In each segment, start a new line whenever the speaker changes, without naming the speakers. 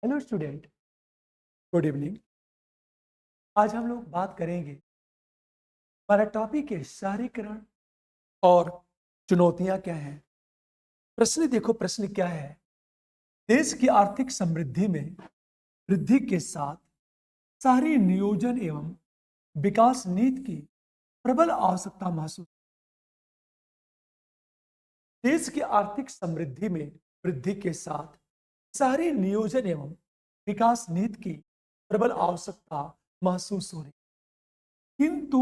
Hello student, good evening. आज हम लोग बात करेंगे, हमारा टॉपिक है शहरीकरण और चुनौतियां क्या हैं। प्रश्न देखो, प्रश्न क्या है। देश की आर्थिक समृद्धि में वृद्धि के साथ शहरी नियोजन एवं विकास नीति की प्रबल आवश्यकता महसूस। देश की आर्थिक समृद्धि में वृद्धि के साथ शहरी नियोजन एवं विकास नीति की प्रबल आवश्यकता महसूस हो रही, किंतु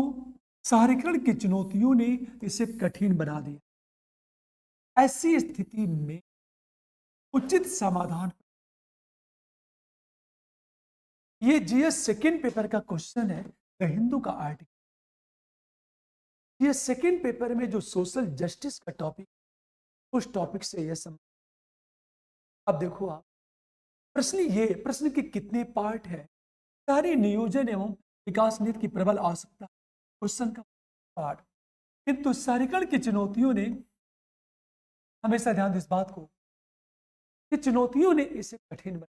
शहरीकरण की चुनौतियों ने इसे कठिन बना दिया। ऐसी स्थिति में उचित समाधान, ये जीएस सेकेंड पेपर का क्वेश्चन है, द हिंदू का आर्टिकल। ये सेकेंड पेपर में जो सोशल जस्टिस का टॉपिक, उस टॉपिक से ये सम। अब देखो आप, प्रश्न के कितने पार्ट है। शहरी नियोजन एवं विकास नीति की प्रबल आवश्यकता, क्वेश्चन का पार्ट। किंतु शहरीकरण की चुनौतियों ने, हमेशा ध्यान दें इस बात को, कि चुनौतियों ने इसे कठिन बनाया।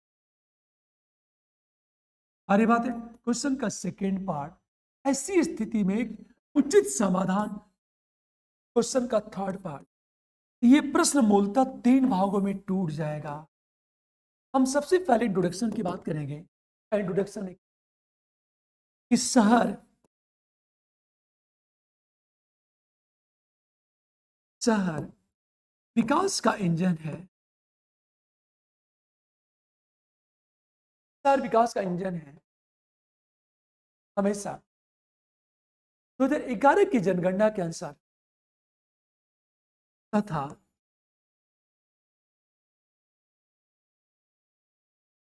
अरे बात है, क्वेश्चन का सेकेंड पार्ट, ऐसी स्थिति में एक उचित समाधान, क्वेश्चन का थर्ड पार्ट। ये प्रश्न मूलतः तीन भागों में टूट जाएगा। हम सबसे पहले इंट्रोडक्शन की बात करेंगे। इंट्रोडक्शन कि शहर शहर विकास का इंजन है। शहर विकास का इंजन है। हमेशा 2011 की जनगणना के अनुसार तथा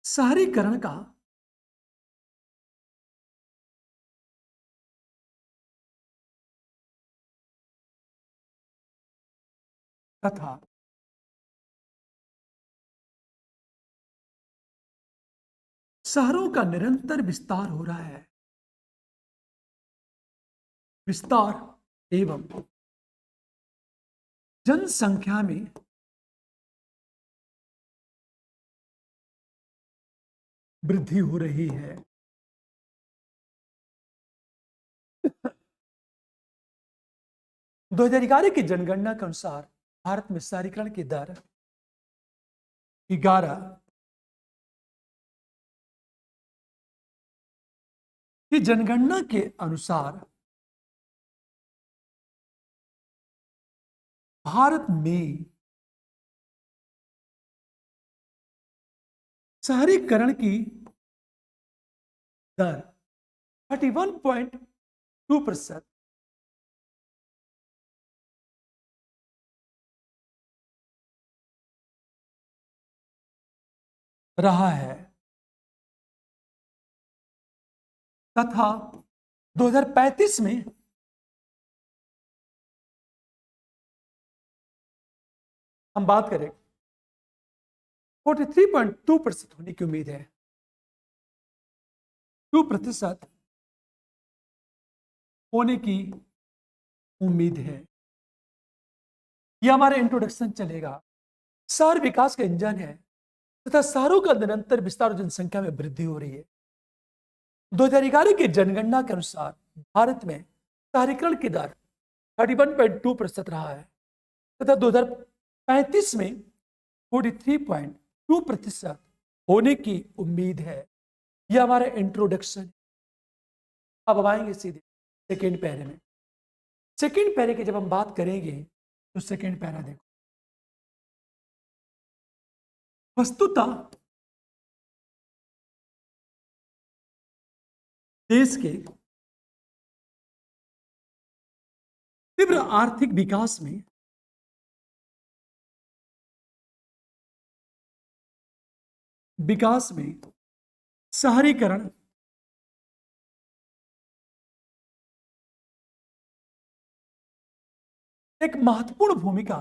शहरीकरण का तथा शहरों का निरंतर विस्तार हो रहा है। विस्तार एवं जनसंख्या में वृद्धि हो रही है। 2011 की जनगणना के अनुसार भारत में शहरीकरण की दर 11 की जनगणना के अनुसार भारत में शहरीकरण की दर 31.2% रहा है तथा 2035 में हम बात करें 43.2% होने की उम्मीद है। 2% होने की उम्मीद है। यह हमारा इंट्रोडक्शन चलेगा। शहर विकास का इंजन है तथा शहरों का निरंतर विस्तार और जनसंख्या में वृद्धि हो रही है। 2011 की जनगणना के अनुसार भारत में शहरीकरण की दर 31.2% रहा है तथा 2035 में 43.2% होने की उम्मीद है। यह हमारा इंट्रोडक्शन। अब आएंगे सीधे सेकेंड पैरे में। सेकेंड पैरे की जब हम बात करेंगे तो सेकेंड पैरा देखो, वस्तुतः देश के तीव्र आर्थिक विकास में शहरीकरण एक महत्वपूर्ण भूमिका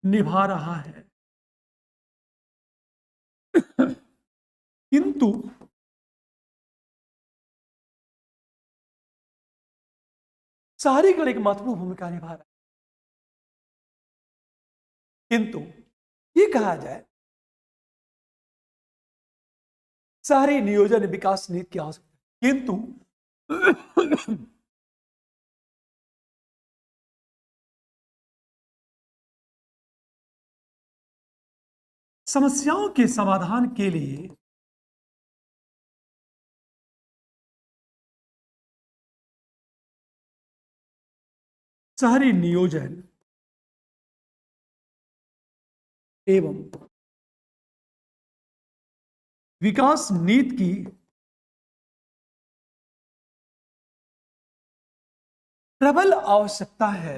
निभा रहा है। किंतु शहरीकरण एक महत्वपूर्ण भूमिका निभा रहा है। किंतु ये कहा जाए शहरी नियोजन विकास नीति की आवश्यकता, किंतु समस्याओं के समाधान के लिए शहरी नियोजन एवं विकास नीति की प्रबल आवश्यकता है।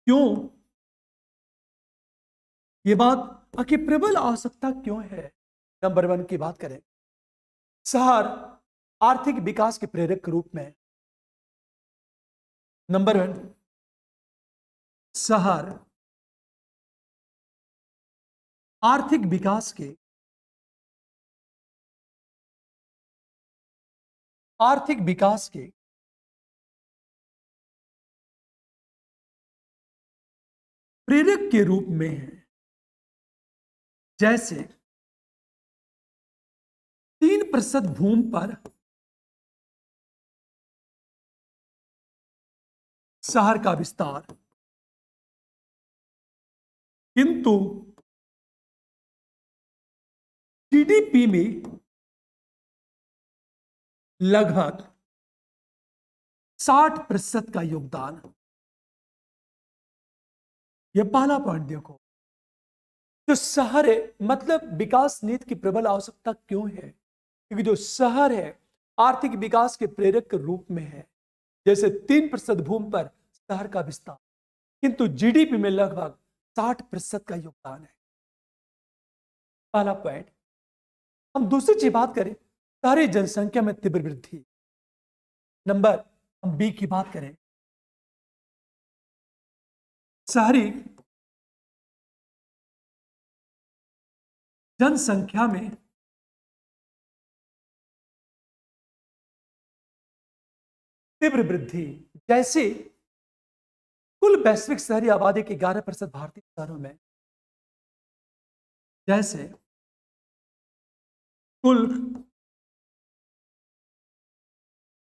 क्यों ये बात कि प्रबल आवश्यकता क्यों है? नंबर 1 की बात करें, शहर आर्थिक विकास के प्रेरक के रूप में। नंबर 1, शहर आर्थिक विकास के प्रेरक के रूप में है। जैसे 3% भूमि पर शहर का विस्तार, किंतु जीडीपी में लगभग 60% का योगदान। यह पहला पॉइंट देखो, जो शहर है, मतलब विकास नीति की प्रबल आवश्यकता क्यों है? क्योंकि जो शहर है आर्थिक विकास के प्रेरक के रूप में है। जैसे 3% भूमि पर शहर का विस्तार, किंतु जीडीपी में लगभग 60% का योगदान है। पहला पॉइंट। हम दूसरी चीज बात करें, शहरी जनसंख्या में तीव्र वृद्धि। नंबर हम बी की बात करें, शहरी जनसंख्या में तीव्र वृद्धि। जैसे कुल वैश्विक शहरी आबादी के 11% भारतीय शहरों में, जैसे कुल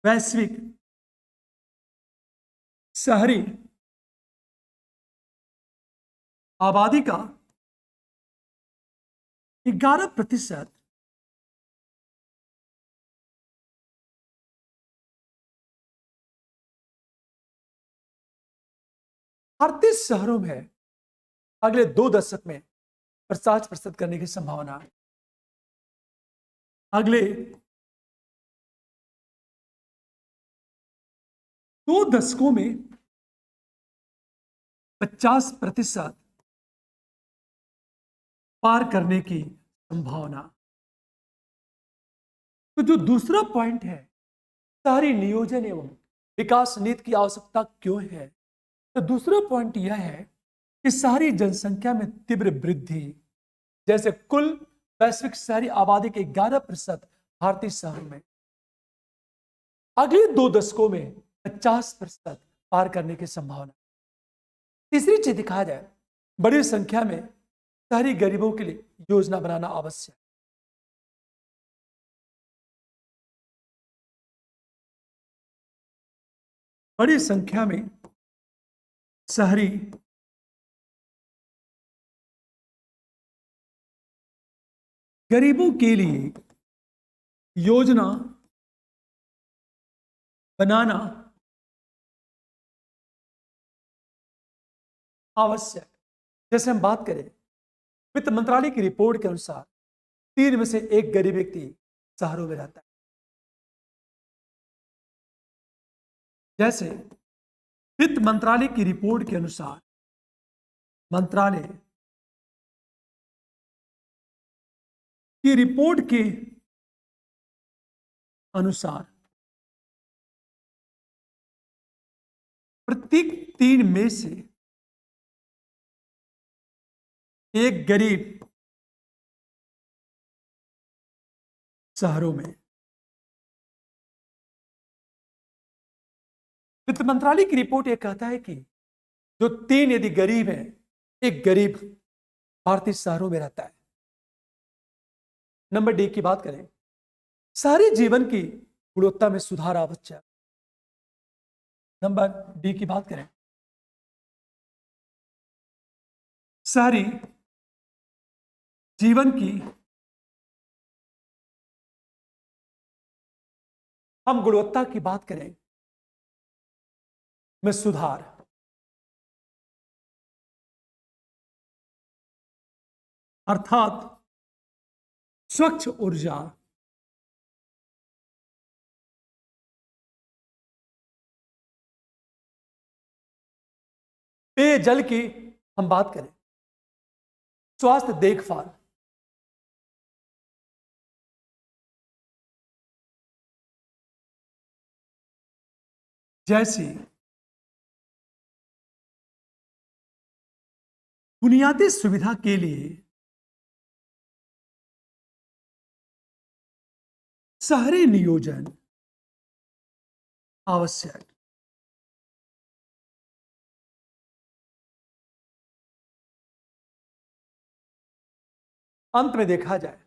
वैश्विक शहरी आबादी का 11% भारतीय शहरों में अगले 2 दशक में 50% करने की संभावना है। अगले 2 दशकों में 50% पार करने की संभावना। तो जो दूसरा पॉइंट है, शहरी नियोजन एवं विकास नीति की आवश्यकता क्यों है? तो दूसरा पॉइंट यह है कि शहरी जनसंख्या में तीव्र वृद्धि। जैसे कुल वैश्विक शहरी आबादी के 11% भारतीय शहरों में अगले 2 दशकों में 50% पार करने की संभावना। तीसरी चीज दिखाया जाए, बड़ी संख्या में शहरी गरीबों के लिए योजना बनाना आवश्यक। बड़ी संख्या में शहरी गरीबों के लिए योजना बनाना आवश्यक। जैसे हम बात करें, वित्त मंत्रालय की रिपोर्ट के अनुसार 3 में से 1 गरीब व्यक्ति शहरों में रहता है। जैसे वित्त मंत्रालय की रिपोर्ट के अनुसार, मंत्रालय की रिपोर्ट के अनुसार प्रत्येक 3 में से 1 गरीब शहरों में। वित्त मंत्रालय की रिपोर्ट यह कहता है कि जो 3 यदि गरीब है, एक गरीब भारतीय शहरों में रहता है। नंबर डी की बात करें, शहरी जीवन की गुणवत्ता में सुधार आवश्यक। नंबर डी की बात करें, शहरी जीवन की हम गुणवत्ता की बात करें में सुधार। अर्थात स्वच्छ ऊर्जा, पेयजल की हम बात करें, स्वास्थ्य देखभाल, जैसी बुनियादी सुविधा के लिए शहरी नियोजन आवश्यक। अंत में देखा जाए,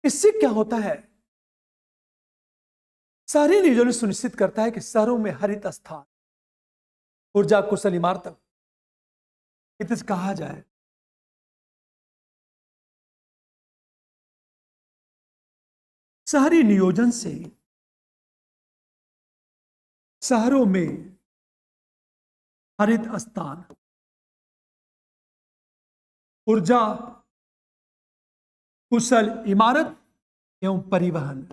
इससे क्या होता है, शहरी नियोजन सुनिश्चित करता है कि शहरों में हरित स्थान, ऊर्जा कुशल इमारत, इसे कहा जाए शहरी नियोजन से शहरों में हरित स्थान, ऊर्जा कुशल इमारत एवं परिवहन,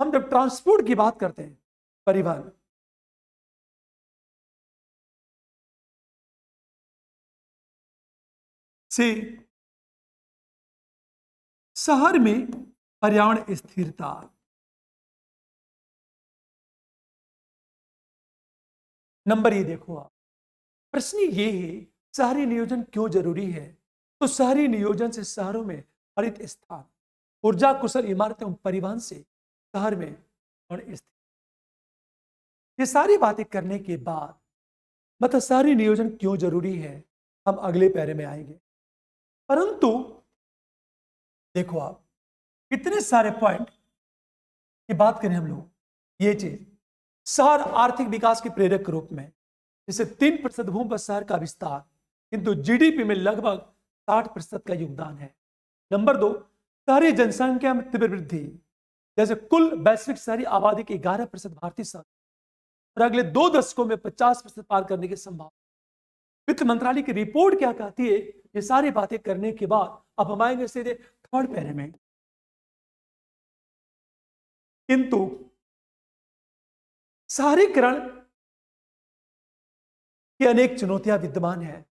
हम जब ट्रांसपोर्ट की बात करते हैं, परिवहन, से शहर में पर्यावरण स्थिरता, नंबर ये देखो आप, प्रश्न ये है शहरी नियोजन क्यों जरूरी है। तो शहरी नियोजन से शहरों में हरित स्थान, ऊर्जा कुशल इमारतें एवं परिवहन से शहर में पर्यावरण स्थिर। ये सारी बातें करने के बाद मतलब शहरी नियोजन क्यों जरूरी है, हम अगले पैरे में आएंगे। परंतु देखो आप, इतने सारे पॉइंट की बात करें हम लोग, ये चीज शहर आर्थिक विकास के प्रेरक के रूप में, जैसे 3% भूमि पर शहर का विस्तार, किंतु जीडीपी में लगभग 60% का योगदान है। नंबर 2, शहरी जनसंख्या में तीव्र वृद्धि, जैसे कुल वैश्विक शहरी आबादी के 11% भारतीय शहर और अगले 2 दशकों में 50% पार करने की संभावना। वित्त मंत्रालय की रिपोर्ट क्या कहती है, ये सारी बातें करने के बाद अब हम आएंगे सीधे थर्ड पैरे में। किंतु शहरीकरण की अनेक चुनौतियां विद्यमान है।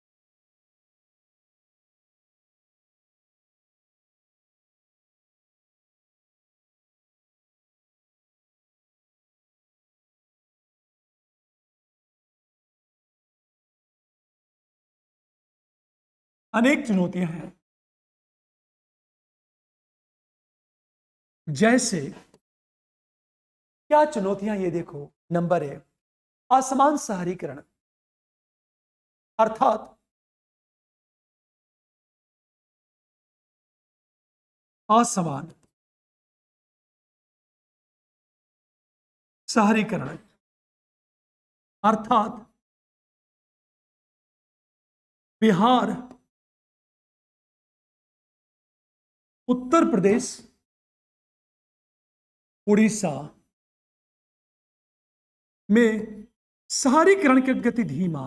अनेक चुनौतियां हैं, जैसे क्या चुनौतियां, ये देखो। नंबर 1, असमान शहरीकरण, अर्थात असमान शहरीकरण, अर्थात बिहार, उत्तर प्रदेश, उड़ीसा में शहरीकरण की गति धीमा,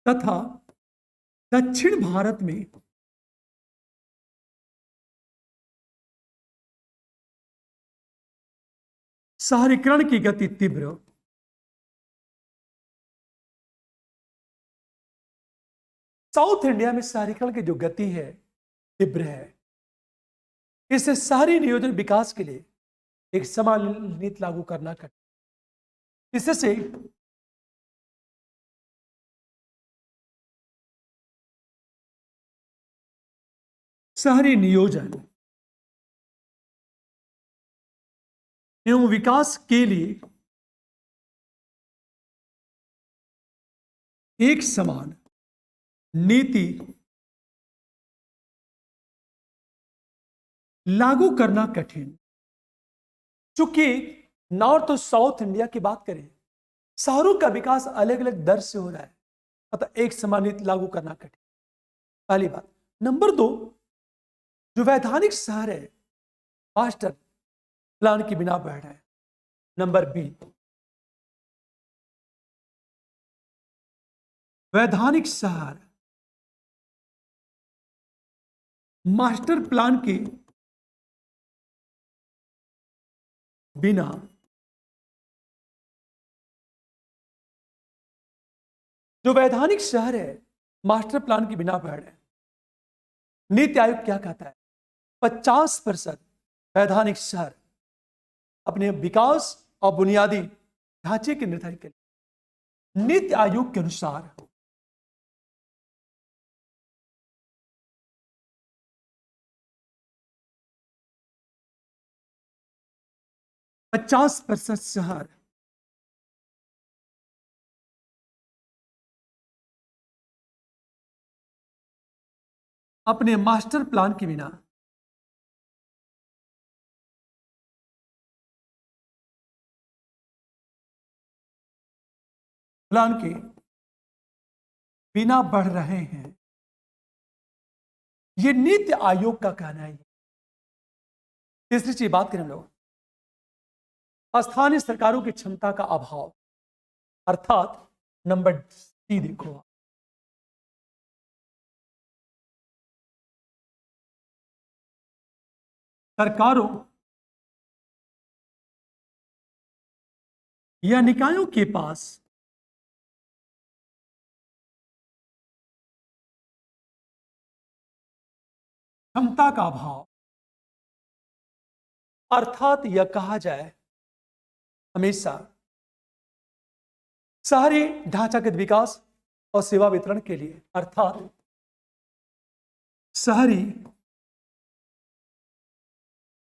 तथा दक्षिण भारत में शहरीकरण की गति तीव्र। साउथ इंडिया में शहरीकरण की जो गति है तीव्र है। इससे शहरी नियोजन विकास के लिए एक समान नीति लागू करना कठिन। इससे शहरी नियोजन एवं विकास के लिए एक समान नीति लागू करना कठिन। चूंकि नॉर्थ और साउथ इंडिया की बात करें, शहरों का विकास अलग अलग दर से हो रहा है, अतः एक समान नीति लागू करना कठिन, पहली बात। नंबर 2, जो वैधानिक शहर है मास्टर प्लान के बिना बढ़ रहे हैं। नंबर बी, वैधानिक शहर मास्टर प्लान के बिना जो वैधानिक शहर है मास्टर प्लान के बिना बढ़ रहे हैं। नीति आयोग क्या कहता है? 50% वैधानिक शहर अपने विकास और बुनियादी ढांचे के निर्धारित के लिए नीति आयोग के अनुसार 50% शहर अपने मास्टर प्लान के बिना प्लान के बिना बढ़ रहे हैं। यह नीति आयोग का कहना है। तीसरी चीज बात करें हम लोग, स्थानीय सरकारों की क्षमता का अभाव, अर्थात नंबर सी देखो, सरकारों या निकायों के पास क्षमता का अभाव, अर्थात यह कहा जाए हमेशा शहरी ढांचागत विकास और सेवा वितरण के लिए, अर्थात शहरी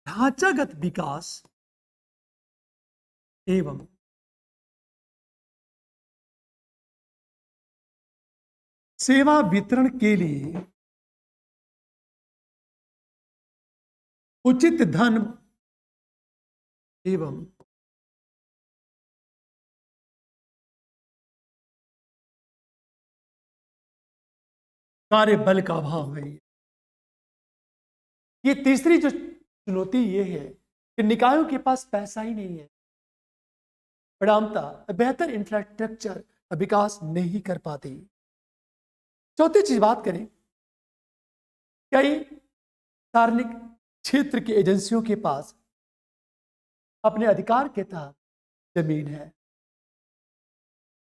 ढांचागत विकास एवं सेवा वितरण के लिए उचित धन एवं कार्यबल का अभाव है। ये तीसरी जो चुनौती ये है कि निकायों के पास पैसा ही नहीं है, परिणामतः बेहतर इंफ्रास्ट्रक्चर विकास नहीं कर पाती। चौथी चीज बात करें, कई सार्वजनिक क्षेत्र की एजेंसियों के पास अपने अधिकार के तहत जमीन है।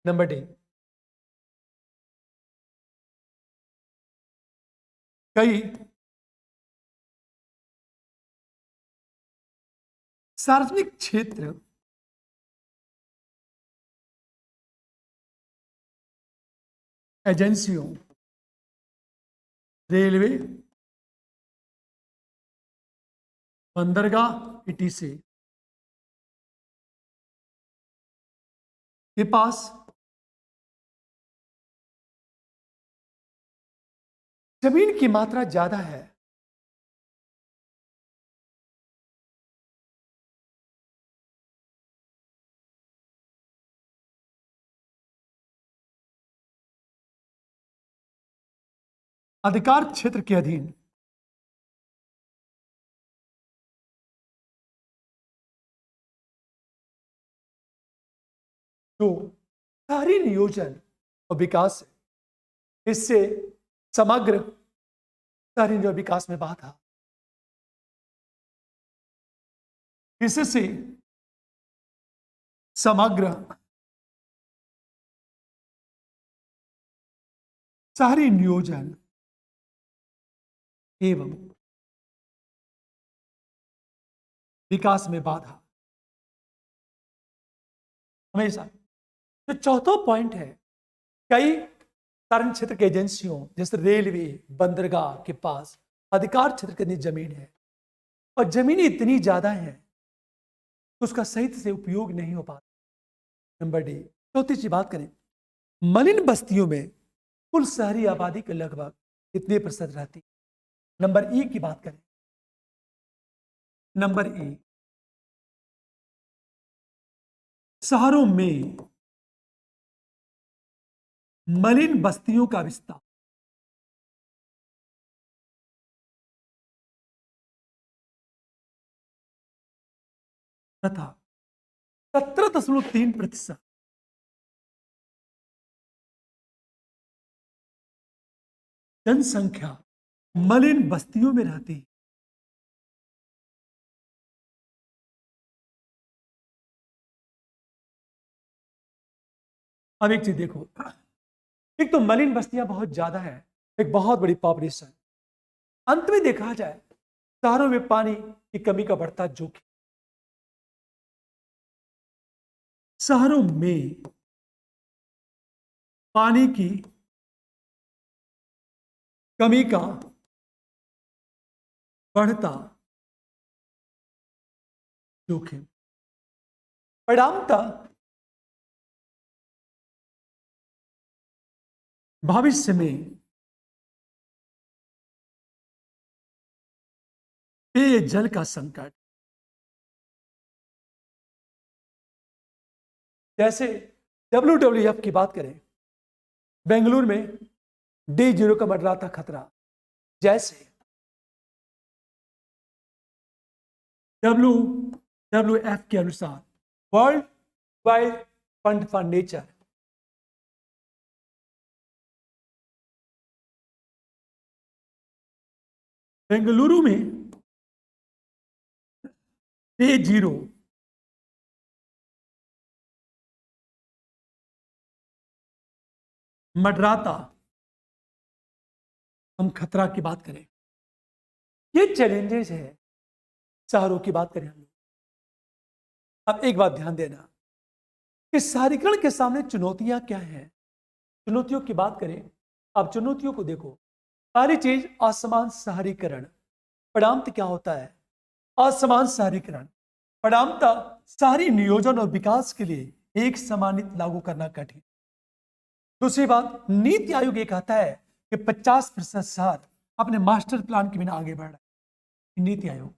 नंबर डी, कई सार्वजनिक क्षेत्र एजेंसियों, रेलवे, बंदरगाह ईटीसी के पास जमीन की मात्रा ज्यादा है। अधिकार क्षेत्र के अधीन जो शहरी नियोजन और विकास है, इससे समग्र शहरी नियोजन विकास में बाधा, इससे समग्र शहरी नियोजन एवं विकास में बाधा। हमेशा। जो चौथा पॉइंट है, कई सार्वजनिक क्षेत्र की एजेंसियों जैसे रेलवे, बंदरगाह के पास अधिकार क्षेत्र के अंदर जमीन है और जमीनें इतनी ज्यादा हैं कि उसका सही से उपयोग नहीं हो पाता। Number D. चौथी चीज बात करें, मलिन बस्तियों में कुल शहरी आबादी के लगभग कितने प्रतिशत रहती है? नंबर ई की बात करें, नंबर ई, शहरों में मलिन बस्तियों का विस्तार तथा 17.3% जनसंख्या मलिन बस्तियों में रहती है। अब एक चीज देखो, एक तो मलिन बस्तियां बहुत ज्यादा है, एक बहुत बड़ी पॉपुलेशन। अंत में देखा जाए, शहरों में पानी की कमी का बढ़ता जोखिम, शहरों में पानी की कमी का बढ़ता जोखिम, परिणामतः भविष्य में पेयजल का संकट। जैसे WWF की बात करें, बेंगलुरु में D0 का मंडराता खतरा, जैसे WWF के अनुसार world wide fund for nature Bengaluru में D0 मंडराता हम खतरा की बात करें, ये चैलेंजेस है। शहरों की बात करें हम लोग, अब एक बात ध्यान देना कि शहरीकरण के सामने चुनौतियां क्या हैं। चुनौतियों की बात करें, अब चुनौतियों को देखो, सारी चीज असमान शहरीकरण, परिणामतः क्या होता है? असमान शहरीकरण, परिणामतः शहरी नियोजन और विकास के लिए एक समान नीति लागू करना कठिन। दूसरी बात, नीति आयोग ये कहता है कि 50% शहर अपने मास्टर प्लान के बिना आगे बढ़ रहे हैं, नीति आयोग।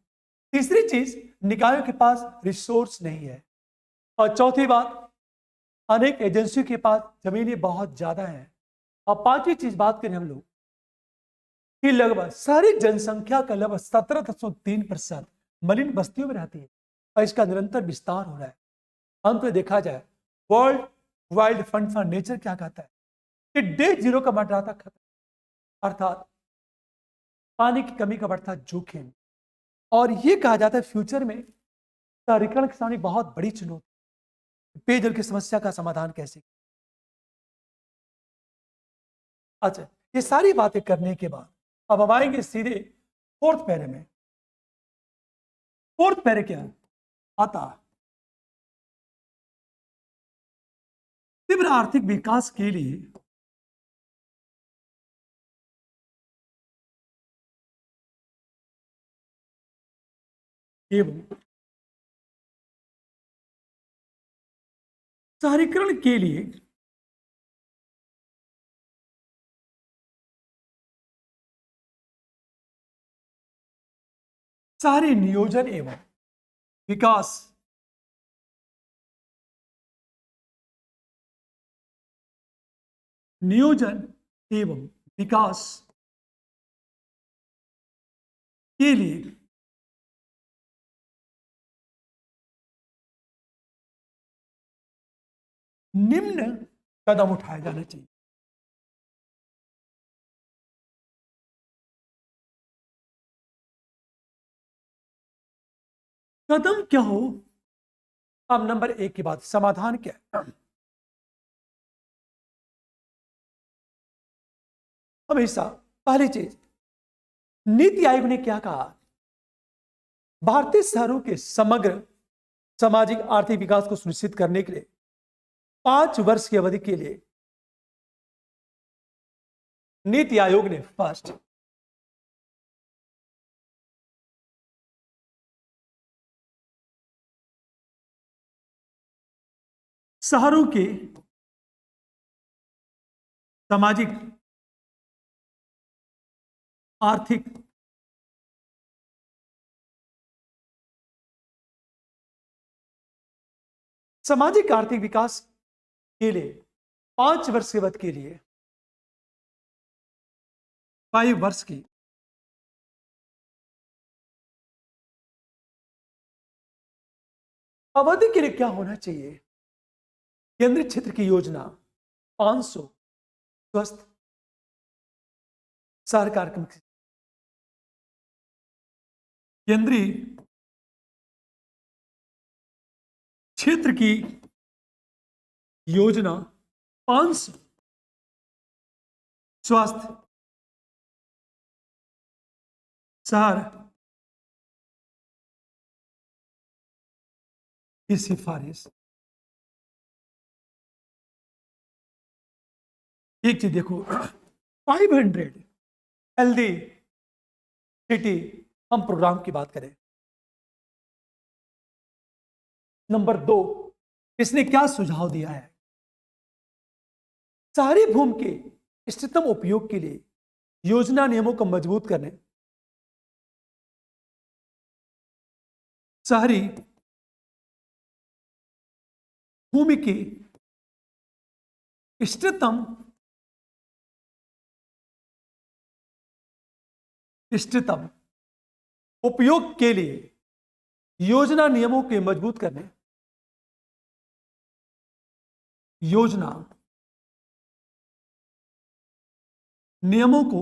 तीसरी चीज, निकायों के पास रिसोर्स नहीं है। और चौथी बात, अनेक एजेंसियों के पास जमीनें बहुत ज्यादा हैं। और पांचवी चीज बात करें हम लोग कि लगभग सारी जनसंख्या का लगभग 17.3% मलिन बस्तियों में रहती है और इसका निरंतर विस्तार हो रहा है। अंत में देखा जाए, world wild fund for nature क्या कहता है कि D0 का मंडराता खतरा, अर्थात पानी की कमी का बढ़ता जोखिम। और यह कहा जाता है फ्यूचर में शहरीकरण के सामने बहुत बड़ी चुनौती, पेयजल की समस्या का समाधान कैसे। अच्छा, ये सारी बातें करने के बाद अब हम आएंगे सीधे फोर्थ पैरे में। फोर्थ पैरे क्या आता? तीव्र आर्थिक विकास के लिए एवं शहरीकरण के लिए शहरी नियोजन एवं विकास नियोजन एवं विकास के लिए निम्न कदम उठाए जाने चाहिए। कदम क्या हो? अब नंबर 1 की बात, समाधान क्या है? हमेशा पहली चीज, नीति आयोग ने क्या कहा? भारतीय शहरों के समग्र सामाजिक आर्थिक विकास को सुनिश्चित करने के लिए 5 वर्ष की अवधि के लिए नीति आयोग ने फर्स्ट शहरों के सामाजिक, आर्थिक, सामाजिक आर्थिक विकास के लिए 5 वर्ष के अवधि के लिए 5 वर्ष की अवधि के लिए क्या होना चाहिए? केंद्रीय क्षेत्र की योजना 500 स्वस्थ शहर कार्यक्रम, केंद्रीय क्षेत्र की योजना 500 स्वास्थ्य शहर की सिफारिश। एक चीज देखो, 500 हेल्दी सिटी हम प्रोग्राम की बात करें। नंबर 2, इसने क्या सुझाव दिया है? शहरी भूमि के इष्टतम उपयोग के लिए योजना नियमों को मजबूत करने, शहरी भूमि के इष्टतम उपयोग के लिए योजना नियमों के मजबूत करने, योजना नियमों को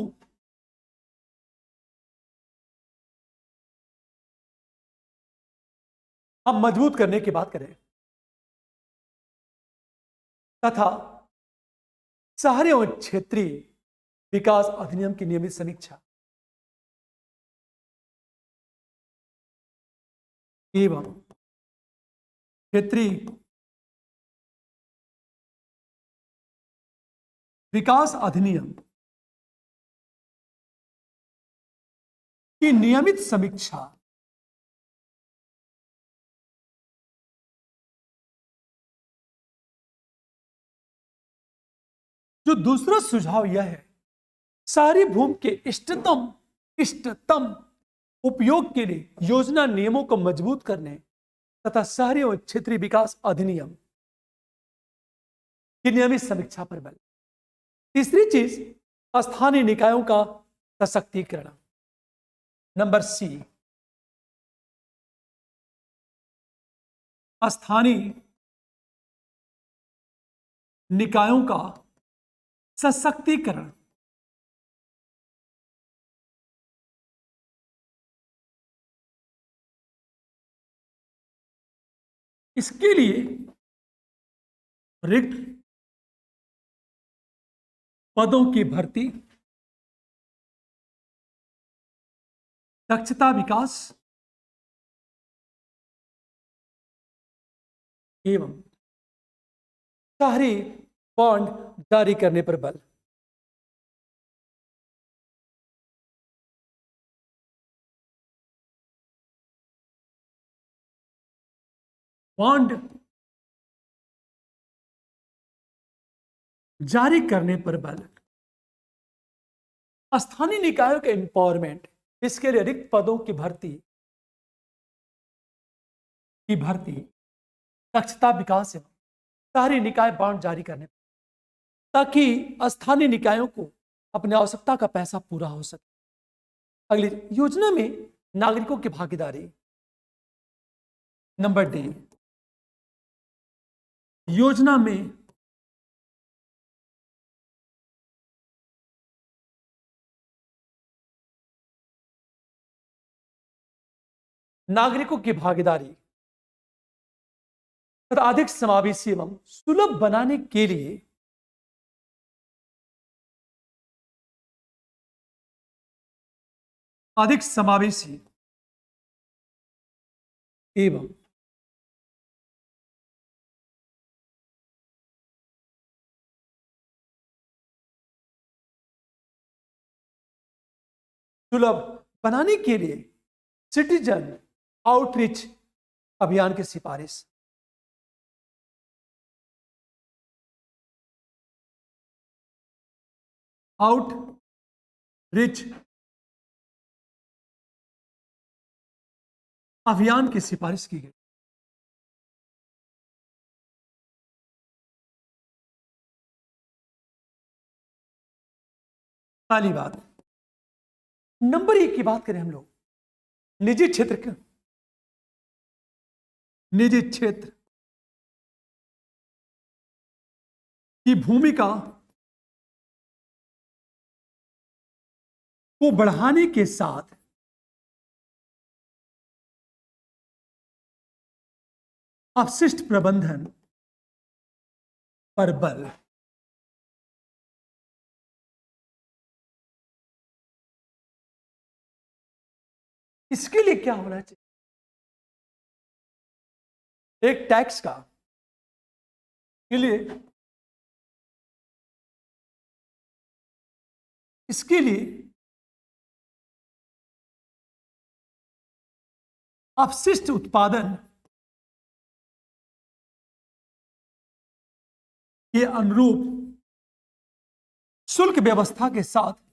हम मजबूत करने की बात करें तथा शहरी और क्षेत्रीय विकास अधिनियम की नियमित समीक्षा एवं क्षेत्रीय विकास अधिनियम की नियमित समीक्षा जो दूसरा सुझाव यह है, शहरी भूमि के इष्टतम उपयोग के लिए योजना नियमों को मजबूत करने तथा शहरी और क्षेत्रीय विकास अधिनियम की नियमित समीक्षा पर बल। तीसरी चीज, स्थानीय निकायों का सशक्तिकरण। नंबर सी, स्थानीय निकायों का सशक्तिकरण। इसके लिए रिक्त पदों की भर्ती, दक्षता विकास एवं शहरी बॉन्ड जारी करने पर बल। बॉन्ड जारी करने पर बल, स्थानीय निकायों के एम्पावरमेंट, इसके लिए रिक्त पदों की भर्ती, दक्षता विकास एवं शहरी निकाय बॉन्ड जारी करने, ताकि स्थानीय निकायों को अपनी आवश्यकता का पैसा पूरा हो सके। अगली योजना में नागरिकों की भागीदारी। नंबर डी, योजना में नागरिकों की भागीदारी तथा अधिक समावेशी एवं सुलभ बनाने के लिए अधिक समावेशी एवं सुलभ बनाने के लिए सिटीजन आउटरीच अभियान की सिफारिश। आउटरीच अभियान की सिफारिश की गई। पहली बात। नंबर 1 की बात करें हम लोग, निजी क्षेत्र की, निजी क्षेत्र की भूमिका को बढ़ाने के साथ अपशिष्ट प्रबंधन पर बल। इसके लिए क्या होना चाहिए? एक टैक्स का के लिए, इसके लिए अपशिष्ट उत्पादन के अनुरूप शुल्क व्यवस्था के साथ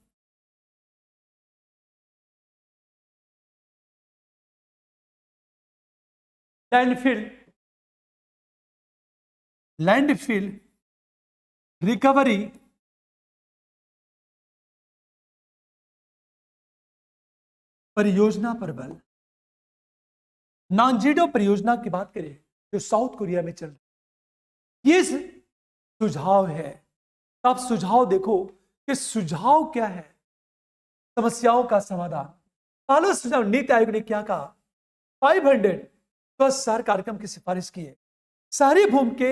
लैंडफिल रिकवरी परियोजना पर बल। नानजेडो परियोजना की बात करें जो साउथ कोरिया में चल रही, ये सुझाव है। आप सुझाव देखो कि सुझाव क्या है, समस्याओं का समाधान। पहला सुझाव, नीति आयोग ने क्या कहा? 500 स्वस्थ शहर कार्यक्रम की सिफारिश की है। शहरी भूमि के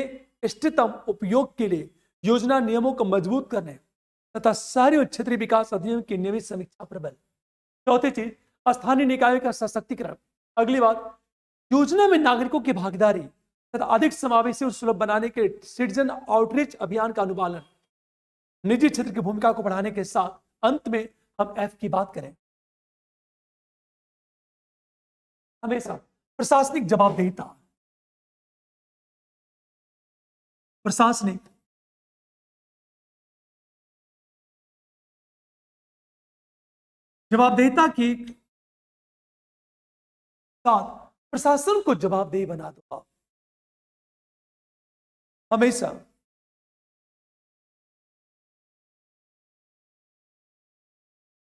इष्टतम उपयोग के लिए योजना नियमों को मजबूत करने तथा शहरी और क्षेत्रीय विकास अधिनियम की नियमित समीक्षा पर बल। चौथी चीज, स्थानीय निकायों का सशक्तिकरण। अगली बात, योजना में नागरिकों की भागीदारी तथा अधिक समावेशी और सुलभ बनाने के सिटीजन आउटरीच अभियान का अनुपालन। निजी क्षेत्र की भूमिका को बढ़ाने के साथ अंत में हम एफ की बात करें, हमेशा प्रशासनिक जवाबदेहिता। प्रशासनिक जवाबदेहिता की साथ प्रशासन को जवाबदेही बना दो आप। हमेशा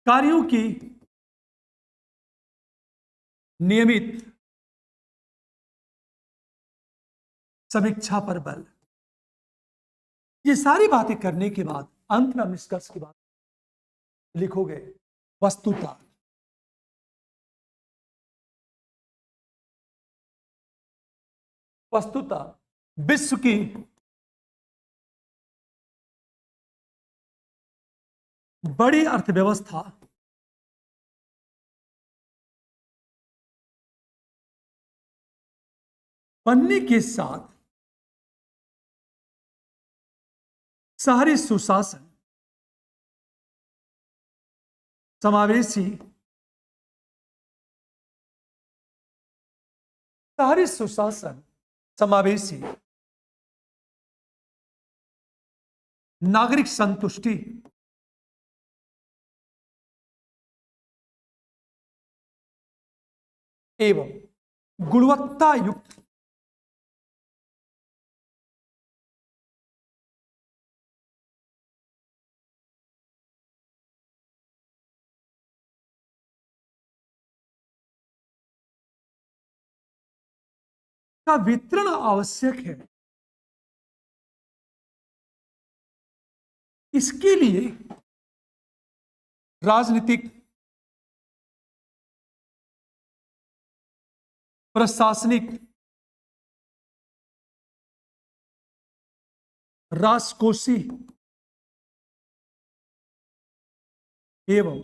कार्यों की नियमित समीक्षा पर बल। ये सारी बातें करने के बाद अंत में हम निष्कर्ष की बात लिखोगे। वस्तुतः विश्व की बड़ी अर्थव्यवस्था बनने के साथ शहरी सुशासन, समावेशी शहरी सुशासन, समावेशी नागरिक संतुष्टि एवं गुणवत्ता युक्त का वितरण आवश्यक है। इसके लिए राजनीतिक, प्रशासनिक, राजकोषीय एवं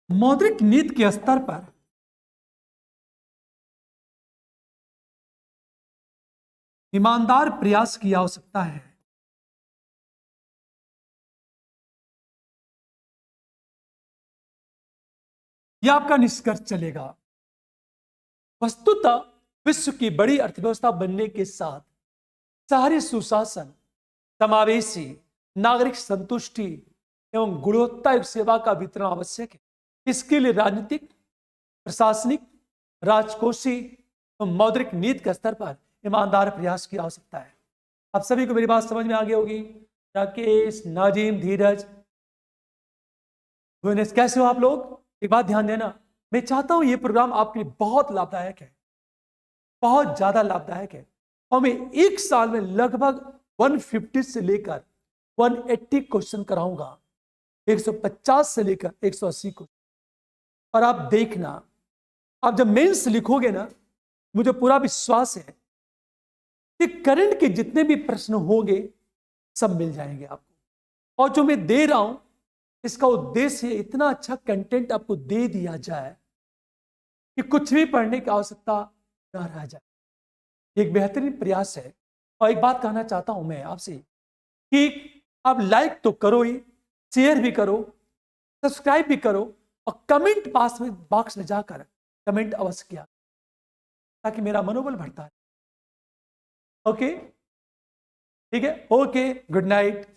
मौद्रिक नीति के स्तर पर ईमानदार प्रयास की आवश्यकता है। यह आपका निष्कर्ष चलेगा। वस्तुतः विश्व की बड़ी अर्थव्यवस्था बनने के साथ शहरी सुशासन, समावेशी नागरिक संतुष्टि एवं गुणवत्ता सेवा का वितरण आवश्यक है। इसके लिए राजनीतिक, प्रशासनिक, राजकोषीय एवं मौद्रिक नीति के स्तर पर ईमानदार प्रयास की आवश्यकता है। आप सभी को मेरी बात समझ में आ गई होगी। राकेश, नाजिम, धीरज, भुवनेश, कैसे हो आप लोग? एक बात ध्यान देना, मैं चाहता हूं ये प्रोग्राम आपके लिए बहुत लाभदायक है, बहुत ज्यादा लाभदायक है। और मैं एक साल में लगभग 150 से लेकर 180 क्वेश्चन कराऊंगा, 150 से लेकर 180 क्वेश्चन। और आप देखना, आप जब मेंस लिखोगे ना, मुझे पूरा विश्वास है कि करंट के जितने भी प्रश्न होंगे सब मिल जाएंगे आपको। और जो मैं दे रहा हूं, इसका उद्देश्य है इतना अच्छा कंटेंट आपको दे दिया जाए कि कुछ भी पढ़ने की आवश्यकता ना रह जाए। एक बेहतरीन प्रयास है। और एक बात कहना चाहता हूं मैं आपसे कि आप लाइक तो करो ही, शेयर भी करो, सब्सक्राइब भी करो, और कमेंट बॉक्स में जाकर कमेंट अवश्य किया, ताकि मेरा मनोबल बढ़ता है। ओके, ठीक है, ओके, गुड नाइट।